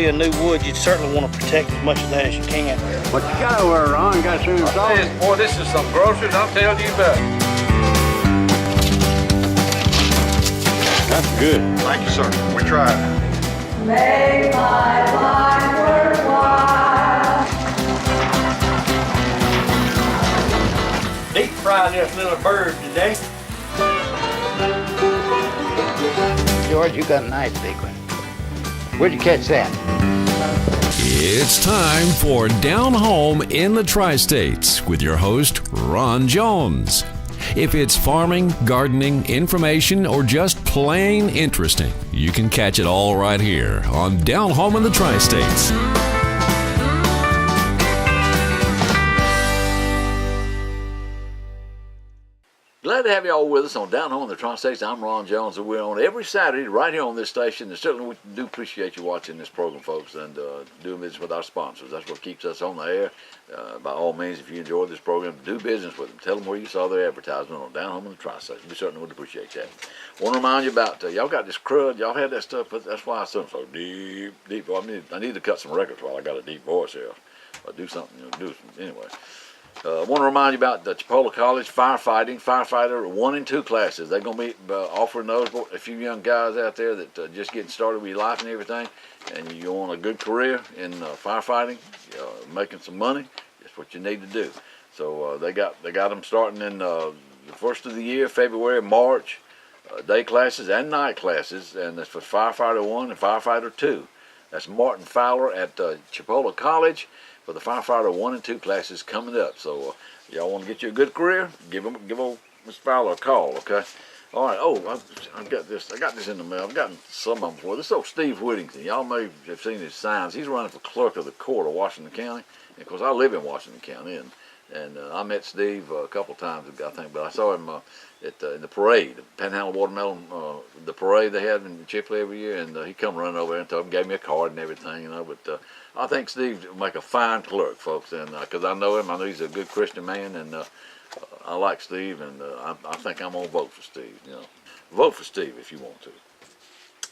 be a new wood, you'd certainly want to protect as much of that as you can. What you got over there, Ron? Got some salt? Boy, this is some groceries, I'm telling you about. That's good. Thank you, sir. We tried. Make my life worthwhile. Deep fry this little bird today. George, you got a nice big one. Where'd you catch that? It's time for Down Home in the Tri-States with your host, Ron Jones. If it's farming, gardening, information, or just plain interesting, you can catch it all right here on Down Home in the Tri-States. Glad to have you all with us on Down Home in the Tri-States. I'm Ron Jones, and we're on every Saturday right here on this station. And certainly we do appreciate you watching this program, folks, and doing business with our sponsors. That's what keeps us on the air. By all means, if you enjoy this program, do business with them. Tell them where you saw their advertisement on Down Home in the Tri-States. We certainly would appreciate that. Want to remind you about, y'all got this crud. Y'all had that stuff, but that's why I sound so deep. Well, I need to cut some records while I got a deep voice here. I'll do something, anyway. I want to remind you about the Chipola College firefighter 1 and 2 classes. They're going to be offering those a few young guys out there that just getting started with your life and everything, and you want a good career in firefighting, making some money. That's what you need to do. So they got them starting in the first of the year, February, March, day classes and night classes, and that's for firefighter 1 and firefighter 2. That's Martin Fowler at Chipola College. For the firefighter 1 and 2 classes coming up. So y'all want to get you a good career, give old Mr. Fowler a call, okay? All right. Oh, I got this in the mail. I've gotten some of them before. This old Steve Whittington. Y'all may have seen his signs. He's running for clerk of the court of Washington County. And of course, I live in Washington County, and I met Steve a couple times ago, I think, but I saw him in the parade, the Panhandle Watermelon, the parade they had in Chipley every year, and he come running over there and told him, gave me a card and everything, but I think Steve will make a fine clerk, folks, and because I know him, I know he's a good Christian man, and I like Steve, and I think I'm gonna vote for Steve. Vote for Steve if you want to.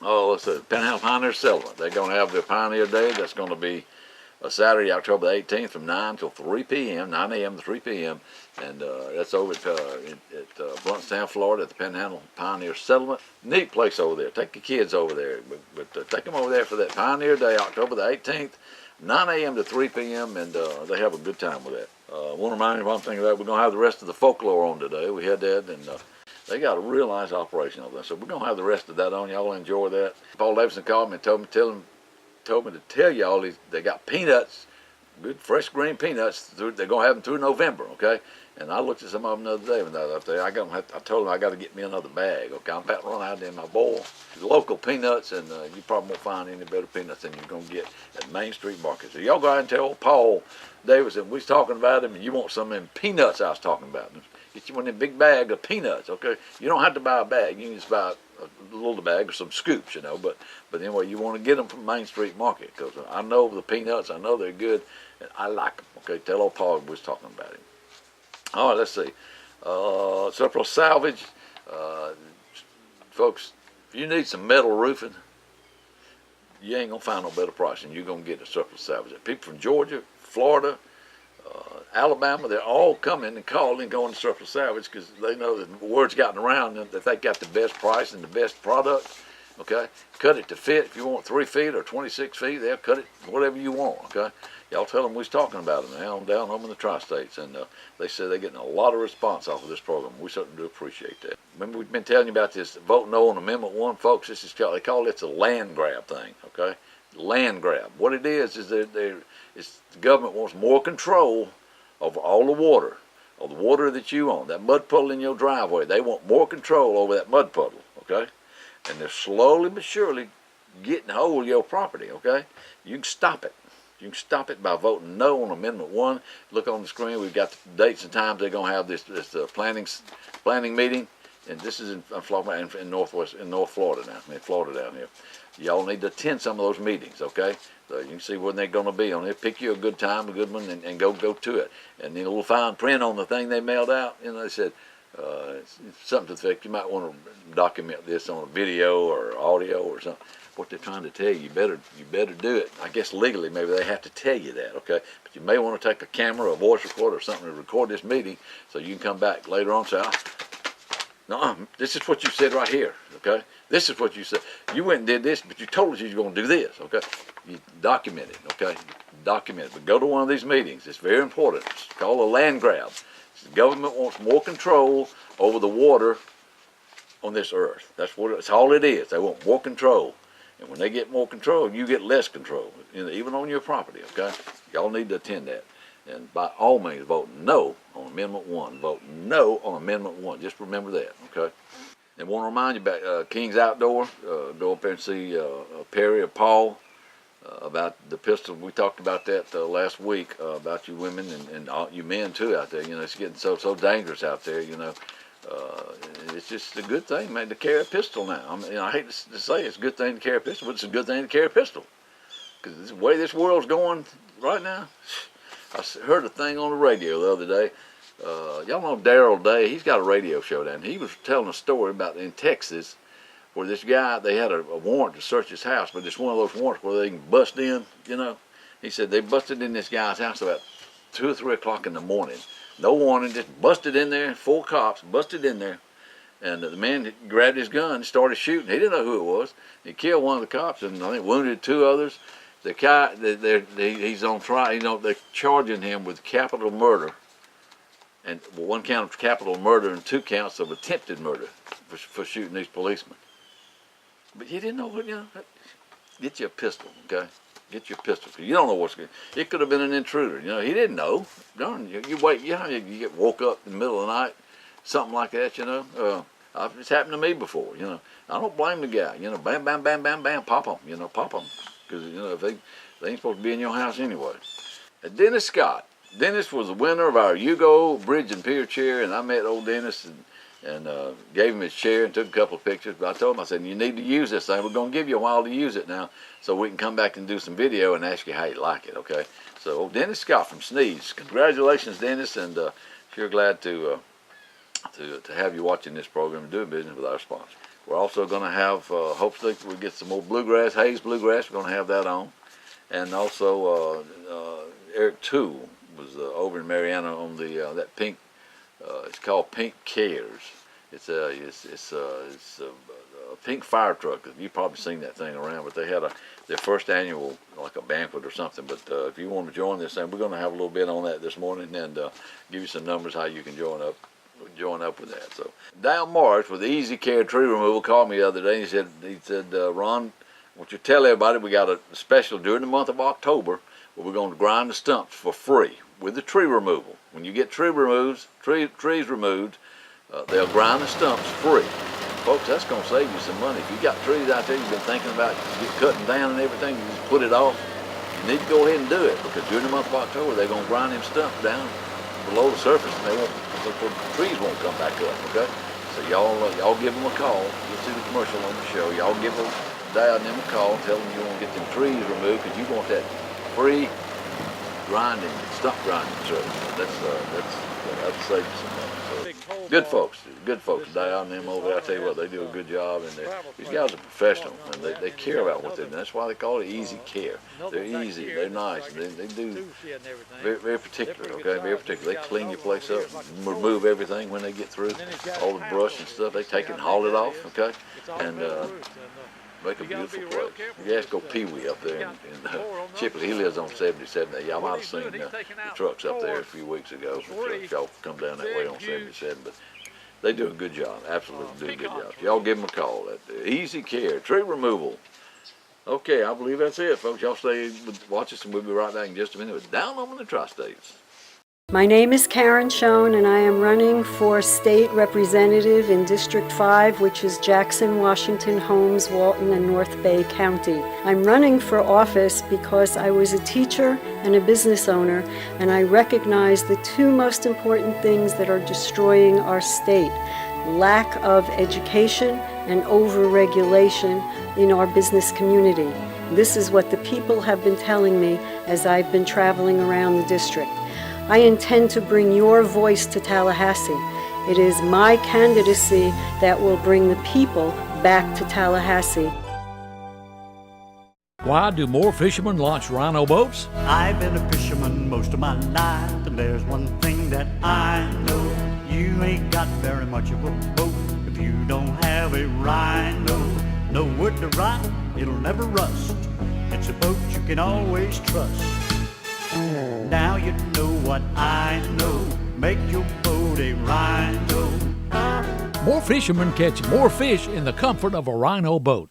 Oh, let's see, Panhandle Pioneer Settlement. They're gonna have their Pioneer Day. That's gonna be Saturday, October the 18th, from 9 till 3 p.m., 9 a.m. to 3 p.m., and that's over at Bluntstown, Florida, at the Panhandle Pioneer Settlement. Neat place over there. Take your kids over there, but take them over there for that Pioneer Day, October the 18th, 9 a.m. to 3 p.m., and they have a good time with that. I want to remind you one thing that we're going to have the rest of the Folklore on today. We had that, and they got a real nice operation over there, so we're going to have the rest of that on. Y'all enjoy that. Paul Davidson called me and told me to tell y'all they got peanuts, good fresh green peanuts. They're gonna have them through November, okay? And I looked at some of them the other day when I was up there. I told them I got to get me another bag, okay? I'm about to run out there in my bowl. Local peanuts, and you probably won't find any better peanuts than you're gonna get at Main Street Market. So y'all go out and tell Paul Davidson we was talking about him, and you want some of them peanuts I was talking about. Get you one of them big bag of peanuts, okay? You don't have to buy a bag. You can just buy a little bag or some scoops, But anyway, you want to get them from Main Street Market, because I know the peanuts. I know they're good, and I like them. Okay, tell old Paul we was talking about him. All right, let's see. Surplus salvage, folks. If you need some metal roofing, you ain't gonna find no better price than you're gonna get at surplus salvage. People from Georgia, Florida, Alabama, they're all coming and calling and going to surplus salvage because they know that the word's gotten around that they got the best price and the best product. Okay, cut it to fit. If you want 3 feet or 26 feet, they'll cut it whatever you want. Okay, y'all tell them we was talking about them now. I'm Down Home in the Tri-States, and they said they're getting a lot of response off of this program. We certainly do appreciate that. Remember, we've been telling you about this vote no on Amendment 1, folks. This is they call it a land grab thing. Okay, land grab. What it is that the government wants more control over all the water that you own, that mud puddle in your driveway. They want more control over that mud puddle, okay? And they're slowly but surely getting hold of your property, okay? You can stop it. You can stop it by voting no on Amendment 1. Look on the screen. We've got the dates and times they're going to have this planning meeting. And this is in North Florida now, in Florida down here. Y'all need to attend some of those meetings, okay? So you can see when they're going to be on there. Pick you a good time, a good one, and go to it. And then a little fine print on the thing they mailed out. They said, It's something to the effect you might want to document this on a video or audio or something. What they're trying to tell you, you better do it. I guess legally maybe they have to tell you that, okay? But you may want to take a camera, a voice recorder, or something to record this meeting so you can come back later on and say, no, this is what you said right here, okay? This is what you said. You went and did this, but you told us you were going to do this, okay? You document it, okay? Document it. But go to one of these meetings. It's very important. It's called a land grab. The government wants more control over the water on this earth. That's all it is. They want more control. And when they get more control, you get less control, even on your property, okay? Y'all need to attend that. And by all means, vote no on Amendment 1. Vote no on Amendment 1. Just remember that, okay? And want to remind you about King's Outdoor. Go up there and see Perry or Paul about the pistol. We talked about that last week about you women and all you men too out there. It's getting so dangerous out there. It's just a good thing, man, to carry a pistol now. I hate to say it's a good thing to carry a pistol, but it's a good thing to carry a pistol. Because the way this world's going right now, I heard a thing on the radio the other day. Y'all know Daryl Day? He's got a radio show down. He was telling a story about in Texas where this guy, they had a warrant to search his house, but it's one of those warrants where they can bust in, He said they busted in this guy's house about 2 or 3 o'clock in the morning. No warning, just busted in there, 4 cops, busted in there. And the man grabbed his gun and started shooting. He didn't know who it was. He killed one of the cops and I think wounded 2 others. The guy, he's on trial. They're charging him with capital murder, and 1 count of capital murder and 2 counts of attempted murder for shooting these policemen. But you didn't know what, get you a pistol, okay? Get your pistol, because you don't know what's going to. It could have been an intruder. He didn't know. Darn, you wait. You get woke up in the middle of the night, something like that. It's happened to me before. I don't blame the guy. Bam, bam, bam, bam, bam, pop them. Pop them, because if they ain't supposed to be in your house anyway. Dennis Scott. Dennis was the winner of our Hugo Bridge and Pier chair, and I met old Dennis and gave him his chair and took a couple of pictures. But I told him, I said, you need to use this thing. We're going to give you a while to use it now so we can come back and do some video and ask you how you like it, okay? So, Dennis Scott from Sneeze. Congratulations, Dennis, and sure glad to have you watching this program and doing business with our sponsor. We're also going to have, hopefully, we get some more Bluegrass, Hayes Bluegrass. We're going to have that on. And also, Eric Toole was over in Mariana on the that pink. It's called Pink Cares. It's a pink fire truck. You've probably seen that thing around, but they had their first annual, like a banquet or something. But if you want to join this thing, we're going to have a little bit on that this morning and give you some numbers how you can join up with that. So Dale Morris with Easy Care Tree Removal called me the other day. He said, Ron, I want you to tell everybody we got a special during the month of October where we're going to grind the stumps for free with the tree removal. When you get trees removed, they'll grind the stumps free. Folks, that's going to save you some money. If you got trees out there you've been thinking about cutting down and everything, you just put it off, you need to go ahead and do it, because during the month of October they're going to grind them stumps down below the surface and the trees won't come back up, okay? So y'all give them a call. You'll see the commercial on the show. Y'all give them a call and tell them you want to get them trees removed because you want that free stump grinding service. That'll save you some money. So, good folks, Dial and them over there. I tell you what, they do a good job, and these guys are professional, and they care about what they do. That's why they call it Easy Care. They're easy, they're nice, they do very particular, okay, very particular. They clean your place up, remove everything when they get through, all the brush and stuff. They take it and haul it off, okay, and make a beautiful place. You ask go Pee Wee up there in Chipley. He lives on 77. Y'all might have seen the trucks up there a few weeks ago. Y'all come down that way on 77, but they do a good job. Absolutely do a good job. Y'all give them a call. Easy Care Tree Removal. Okay, I believe that's it, folks. Y'all stay watch us, and we'll be right back in just a minute with Down Home in the Tri-States. My name is Karen Schoen, and I am running for state representative in District 5, which is Jackson, Washington, Holmes, Walton, and North Bay County. I'm running for office because I was a teacher and a business owner, and I recognize the 2 most important things that are destroying our state: lack of education and over-regulation in our business community. This is what the people have been telling me as I've been traveling around the district. I intend to bring your voice to Tallahassee. It is my candidacy that will bring the people back to Tallahassee. Why do more fishermen launch rhino boats? I've been a fisherman most of my life, and there's one thing that I know. You ain't got very much of a boat if you don't have a rhino. No wood to rot, it'll never rust. It's a boat you can always trust. Now you know what I know. Make your boat a rhino. More fishermen catch more fish in the comfort of a rhino boat.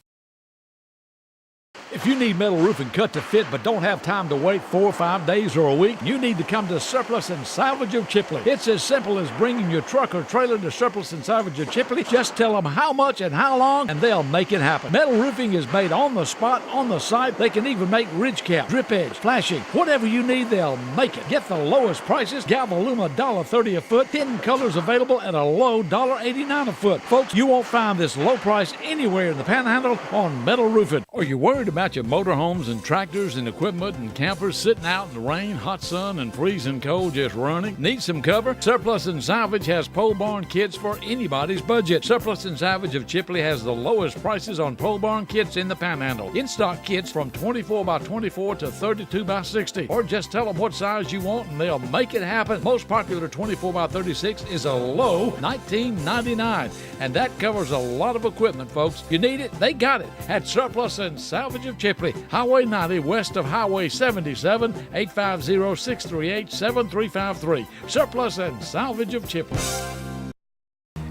If you need metal roofing cut to fit but don't have time to wait 4 or 5 days or a week, you need to come to Surplus and Salvage of Chipley. It's as simple as bringing your truck or trailer to Surplus and Salvage of Chipley. Just tell them how much and how long, and they'll make it happen. Metal roofing is made on the spot, on the site. They can even make ridge cap, drip edge, flashing. Whatever you need, they'll make it. Get the lowest prices. Galvalume $1.30 a foot. 10 colors available at a low $1.89 a foot. Folks, you won't find this low price anywhere in the Panhandle on metal roofing. Are you worried about your motorhomes and tractors and equipment and campers sitting out in the rain, hot sun, and freezing cold just running? Need some cover? Surplus and Salvage has pole barn kits for anybody's budget. Surplus and Salvage of Chipley has the lowest prices on pole barn kits in the Panhandle. In-stock kits from 24 by 24 to 32 by 60. Or just tell them what size you want and they'll make it happen. Most popular 24 by 36 is a low $19.99. And that covers a lot of equipment, folks. You need it, they got it at Surplus and Salvage of Chipley. Highway 90 west of Highway 77, 850-638-7353. Surplus and Salvage of Chipley.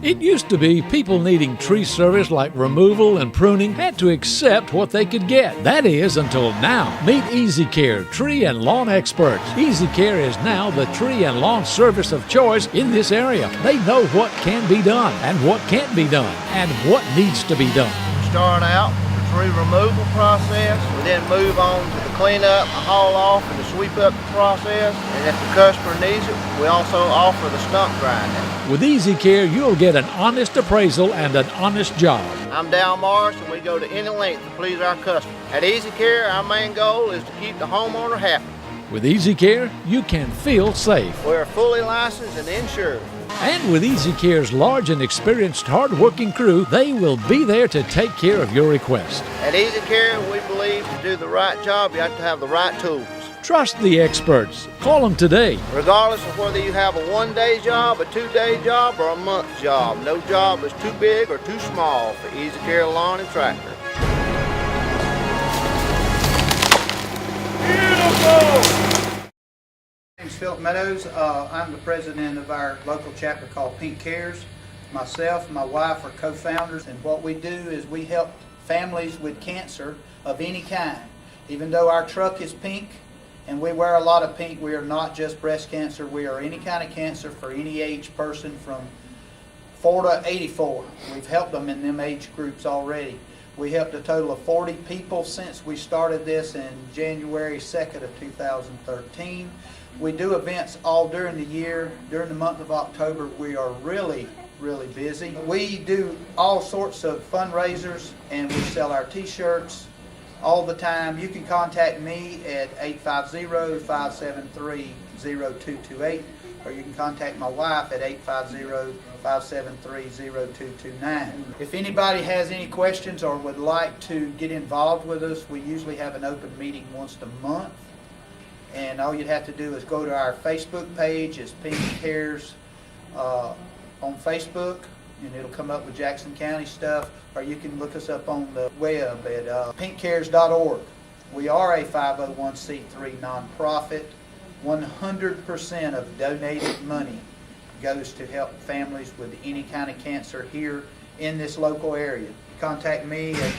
It used to be people needing tree service like removal and pruning had to accept what they could get. That is, until now. Meet Easy Care, tree and lawn experts. Easy Care is now the tree and lawn service of choice in this area. They know what can be done and what can't be done and what needs to be done. Starting out with the tree removal process, we then move on to the cleanup, the haul off, and the sweep up process. And if the customer needs it, we also offer the stump grinding. With Easy Care, you'll get an honest appraisal and an honest job. I'm Dal Morris, and we go to any length to please our customers. At Easy Care, our main goal is to keep the homeowner happy. With Easy Care, you can feel safe. We're fully licensed and insured. And with Easy Care's large and experienced, hard-working crew, they will be there to take care of your request. At Easy Care, we believe to do the right job, you have to have the right tools. Trust the experts. Call them today. Regardless of whether you have a one-day job, a two-day job, or a month job, no job is too big or too small for Easy Care Lawn and Tractor. Beautiful! My name's Philip Meadows. I'm the president of our local chapter called Pink Cares. Myself and my wife are co-founders, and what we do is we help families with cancer of any kind. Even though our truck is pink and we wear a lot of pink, we are not just breast cancer. We are any kind of cancer for any age person from 4 to 84. We've helped them in them age groups already. We helped a total of 40 people since we started this in January 2nd of 2013. We do events all during the year. During the month of October, we are really busy. We do all sorts of fundraisers, and we sell our t-shirts all the time. You can contact me at 850-573-0228, or you can contact my wife at 850-573-0229. If anybody has any questions or would like to get involved with us, we usually have an open meeting once a month. And all you'd have to do is go to our Facebook page. It's Pink Cares on Facebook, and it'll come up with Jackson County stuff, or you can look us up on the web at pinkcares.org. We are a 501c3 nonprofit. 100% of donated money goes to help families with any kind of cancer here in this local area. Contact me at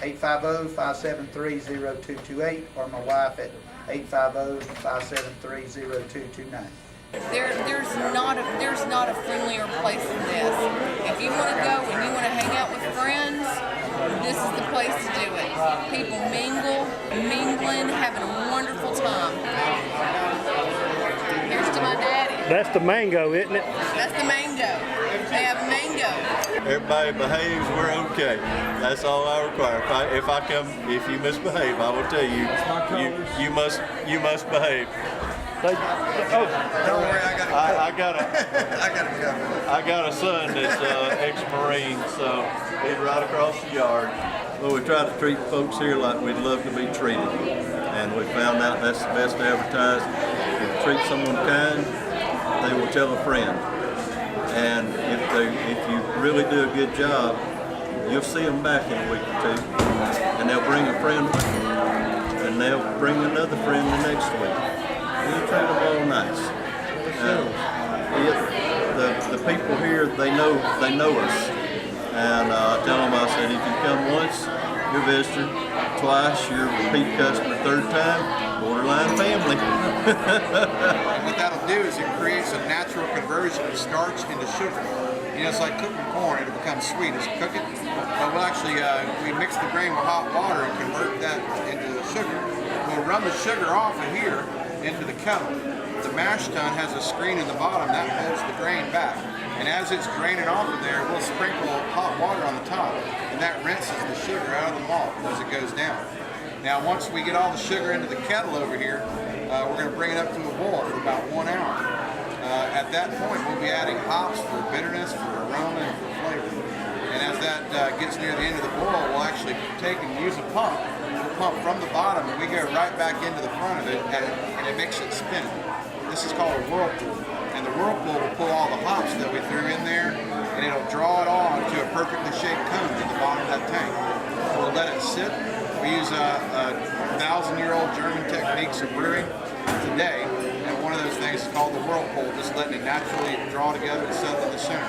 850-573-0228, or my wife at 850-573-0229. There's not a friendlier place than this. If you want to go and you want to hang out with friends, this is the place to do it. People mingling, having a wonderful time. Here's to my daddy. That's the mango, isn't it? That's the mango. They have mango. Everybody behaves, we're okay. That's all I require. If you misbehave, I will tell you, you must behave. Don't worry, I I got a son that's ex-Marine, so he's right across the yard. Well, we try to treat folks here like we'd love to be treated, and we found out that's the best advertising. If you treat someone kind, they will tell a friend, and if you really do a good job, you'll see them back in a week or two, and they'll bring a friend with them, and they'll bring another friend the next week. You treat them all nice. The people here, they know us, and I tell them, I said, if you come once, you're a visitor. Twice, you're a repeat customer. Third time, borderline family. What that'll do is it creates a natural conversion of starch into sugar. You know, it's like cooking corn, it'll become sweet as you cook it. But we'll actually, we mix the grain with hot water and convert that into the sugar. We'll run the sugar off of here into the kettle. The mash tun has a screen in the bottom that holds the grain back. And as it's draining off of there, we'll sprinkle hot water on the top, and that rinses the sugar out of the malt as it goes down. Now, once we get all the sugar into the kettle over here, we're going to bring it up to a boil for about 1 hour. At that point, we'll be adding hops for bitterness, for aroma, and for flavor. And as that gets near the end of the boil, we'll actually take and use a pump. We'll pump from the bottom, and we go right back into the front of it, and it makes it spin. This is called a whirlpool. And the whirlpool will pull all the hops that we threw in there, and it'll draw it all into a perfectly shaped cone at the bottom of that tank. We'll let it sit. We use 1,000-year-old German techniques of brewing today, and one of those things is called the whirlpool, just letting it naturally draw together and settle in the center.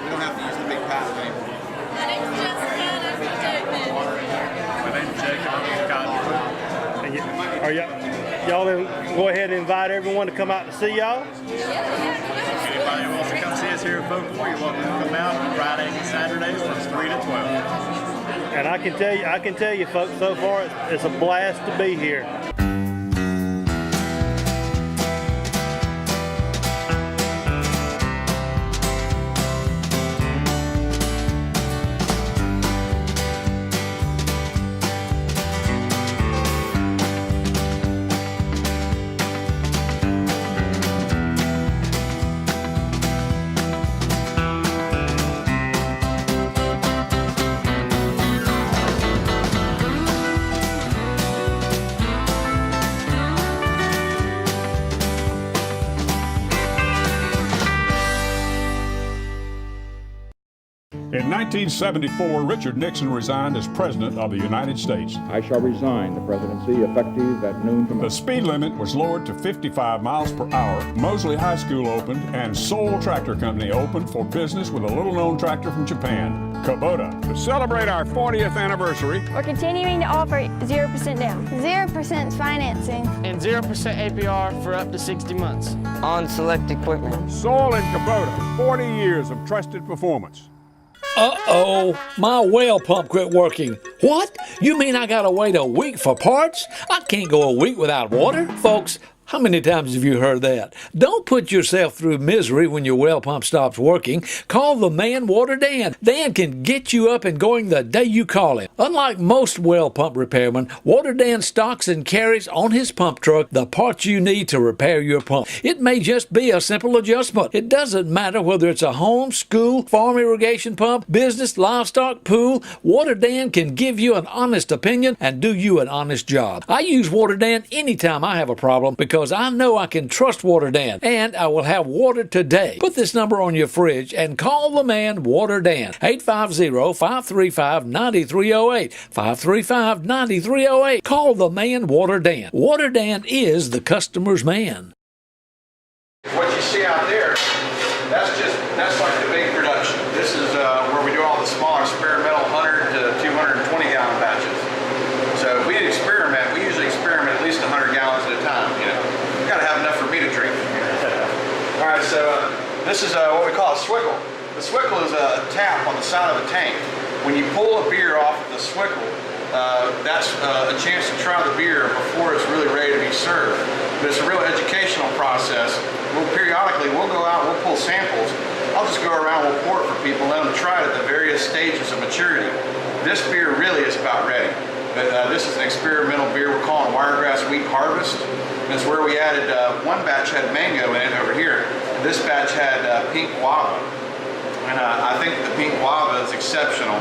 We don't have to use the big paddle anymore. My name's Jessica, and I'm from My name's Jacob, I'm from Cotton. Y'all go ahead and invite everyone to come out to see y'all? Anybody who wants to come see us here at Folklore, you're welcome to come out Fridays and Saturdays from 3 to 12. And I can tell you folks, so far it's a blast to be here. In 1974, Richard Nixon resigned as President of the United States. I shall resign the presidency effective at noon tomorrow. The speed limit was lowered to 55 miles per hour. Mosley High School opened, and Sauls Tractor Company opened for business with a little-known tractor from Japan, Kubota. To celebrate our 40th anniversary, we're continuing to offer 0% down, 0% financing, and 0% APR for up to 60 months on select equipment. Sauls and Kubota, 40 years of trusted performance. Uh-oh, my well pump quit working. What? You mean I gotta wait a week for parts? I can't go a week without water? Folks, how many times have you heard that? Don't put yourself through misery when your well pump stops working. Call the man, Water Dan. Dan can get you up and going the day you call him. Unlike most well pump repairmen, Water Dan stocks and carries on his pump truck the parts you need to repair your pump. It may just be a simple adjustment. It doesn't matter whether it's a home, school, farm irrigation pump, business, livestock, pool. Water Dan can give you an honest opinion and do you an honest job. I use Water Dan anytime I have a problem because I know I can trust Water Dan, and I will have water today. Put this number on your fridge and call the man, Water Dan, 850-535-9308, 535-9308. Call the man, Water Dan. Water Dan is the customer's man. What you see out there, that's like the big production. This is where we do all the smaller experimental 100 to 220 gallon batches. So if we experiment, we usually experiment at least 100 gallons at a time, you know. We've got to have enough for me to drink. All right, so this is what we call a swickle. The swickle is a tap on the side of a tank. When you pull a beer off of the swickle, that's a chance to try the beer before it's really ready to be served. But it's a real educational process. Periodically, we'll go out, we'll pull samples. I'll just go around, we'll pour it for people, let them try it at the various stages of maturity. This beer really is about ready. But this is an experimental beer we're calling Wiregrass Wheat Harvest. And it's where we added, one batch had mango in it over here. This batch had pink guava, and I think the pink guava is exceptional.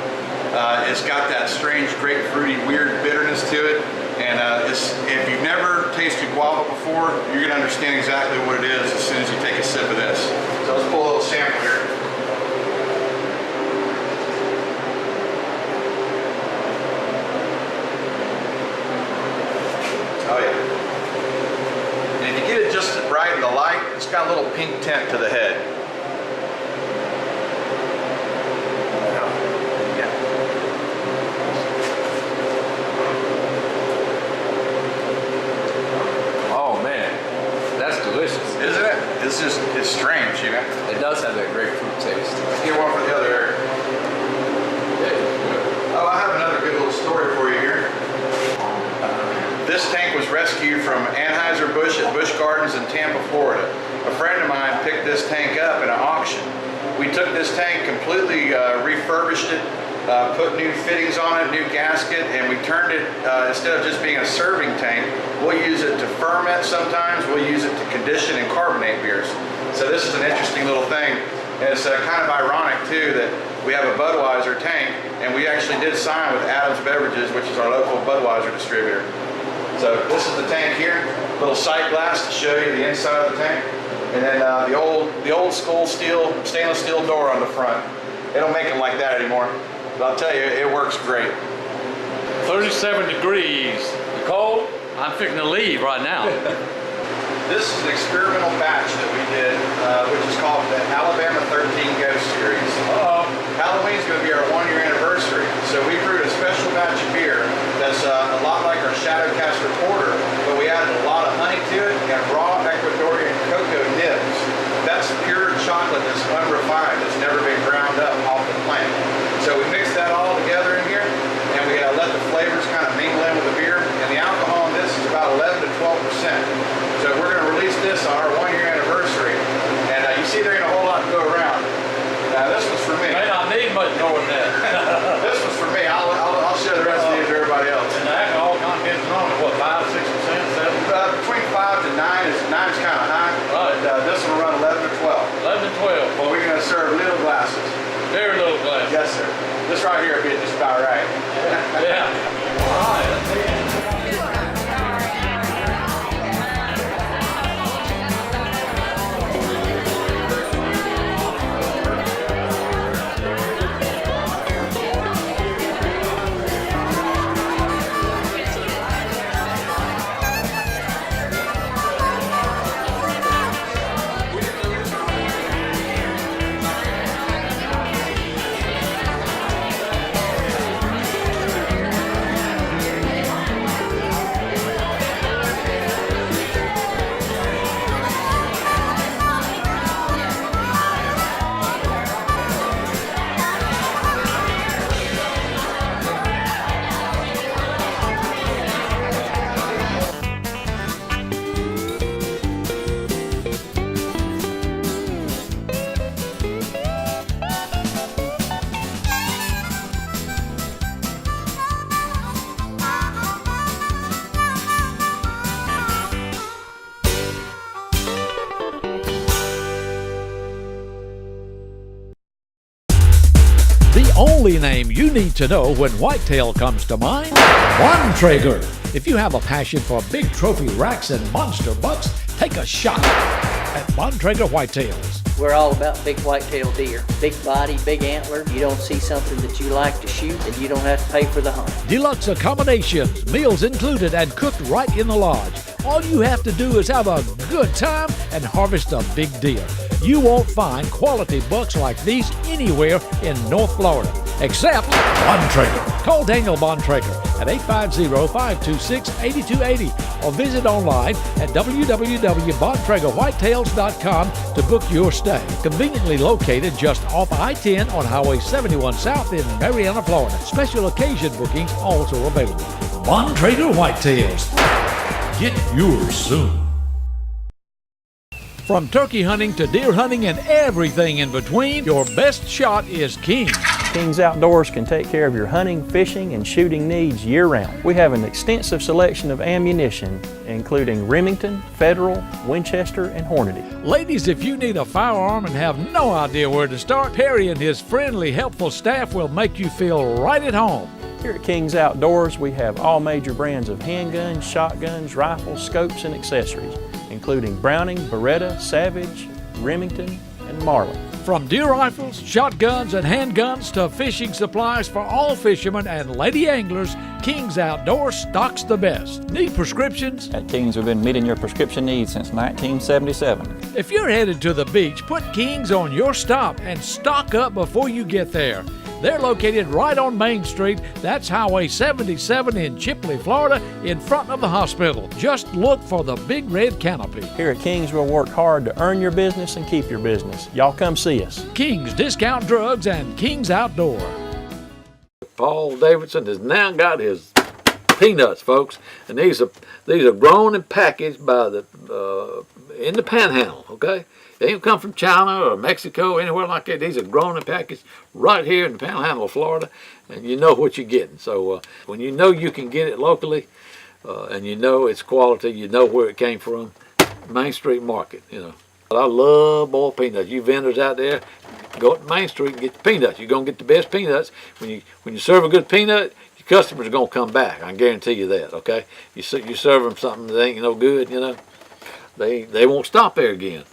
It's got that strange grapefruity, weird bitterness to it, and if you've never tasted guava before, you're going to understand exactly what it is as soon as you take a sip of this. So let's pull a little sample here. Oh yeah. And if you get it just right in the light, it's got a little pink tint to the head. Oh man, that's delicious. Isn't it? It's strange, you know? It does have that grapefruit taste. Let's get one for the other area. Oh, I have another good little story for you here. This tank was rescued from Anheuser-Busch at Busch Gardens in Tampa, Florida. A friend of mine picked this tank up in an auction. We took this tank, completely refurbished it, put new fittings on it, new gasket, and we turned it, instead of just being a serving tank, we'll use it to ferment sometimes, we'll use it to condition and carbonate beers. So this is an interesting little thing. And it's kind of ironic too that we have a Budweiser tank, and we actually did sign with Adams Beverages, which is our local Budweiser distributor. So this is the tank here, little sight glass to show you the inside of the tank, and then the old school stainless steel door on the front. They don't make them like that anymore, but I'll tell you, it works great. 37 degrees. You cold? I'm fixing to leave right now. This is an experimental batch that we did, which is called the Alabama 13 Ghost Series. Halloween is going to be our 1-year anniversary, so we brewed a special batch of beer that's a lot like our Shadowcaster Porter, but we added a lot of honey to it and raw Ecuadorian cocoa nibs. That's pure chocolate that's unrefined, that's never been ground up off the plant. So we mixed that all together in here, and we let the flavors kind of mingle in with the beer, and the alcohol in this is about 11 to 12%. So we're going to release this on our 1-year anniversary, and you see there ain't a whole lot to go around. Now this was for me. May not need much more than that. This was for me. I'll show the rest of these to everybody else. And the alcohol content is only what, 5, 6%, 7? Between 5 to 9 is kind of high. Right. But this will run 11 to 12. 11 to 12. Well, we're going to serve little glasses. Very little glasses. Yes, sir. This right here will be just about right. Yeah. All right. Let's see it. The only name you need to know when whitetail comes to mind, Bontrager. If you have a passion for big trophy racks and monster bucks, take a shot at Bontrager Whitetails. We're all about big whitetail deer. Big body, big antler. You don't see something that you like to shoot, and you don't have to pay for the hunt. Deluxe accommodations, meals included and cooked right in the lodge. All you have to do is have a good time and harvest a big deer. You won't find quality bucks like these anywhere in North Florida, except Bontrager. Call Daniel Bontrager at 850-526-8280 or visit online at www.bontragerwhitetails.com to book your stay. Conveniently located just off I-10 on Highway 71 South in Marianna, Florida. Special occasion bookings also available. Bontrager Whitetails. Get yours soon. From turkey hunting to deer hunting and everything in between, your best shot is king. King's Outdoors can take care of your hunting, fishing, and shooting needs year-round. We have an extensive selection of ammunition, including Remington, Federal, Winchester, and Hornady. Ladies, if you need a firearm and have no idea where to start, Perry and his friendly, helpful staff will make you feel right at home. Here at King's Outdoors, we have all major brands of handguns, shotguns, rifles, scopes, and accessories, including Browning, Beretta, Savage, Remington, and Marlin. From deer rifles, shotguns, and handguns to fishing supplies for all fishermen and lady anglers, King's Outdoors stocks the best. Need prescriptions? At King's, we've been meeting your prescription needs since 1977. If you're headed to the beach, put King's on your stop and stock up before you get there. They're located right on Main Street. That's Highway 77 in Chipley, Florida, in front of the hospital. Just look for the big red canopy. Here at King's, we'll work hard to earn your business and keep your business. Y'all come see us. King's Discount Drugs and King's Outdoor. Paul Davidson has now got his peanuts, folks, and these are grown and packaged by in the Panhandle. Okay. They ain't come from China or Mexico, anywhere like that. These are grown and packaged right here in the Panhandle of Florida, and you know what you're getting. So when you know you can get it locally, and you know it's quality, you know where it came from, Main Street Market, you know. But I love boiled peanuts. You vendors out there, go to Main Street and get the peanuts. You're gonna get the best peanuts. When you serve a good peanut, your customers are gonna come back. I can guarantee you that. Okay, you serve them something that ain't no good, you know, they won't stop there again.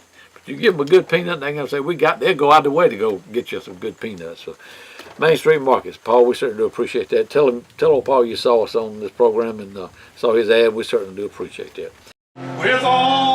You give them a good peanut, they're going to say, they'll go out of the way to go get you some good peanuts. So, Main Street Markets, Paul, we certainly do appreciate that. Tell old Paul you saw us on this program and saw his ad. We certainly do appreciate that. With all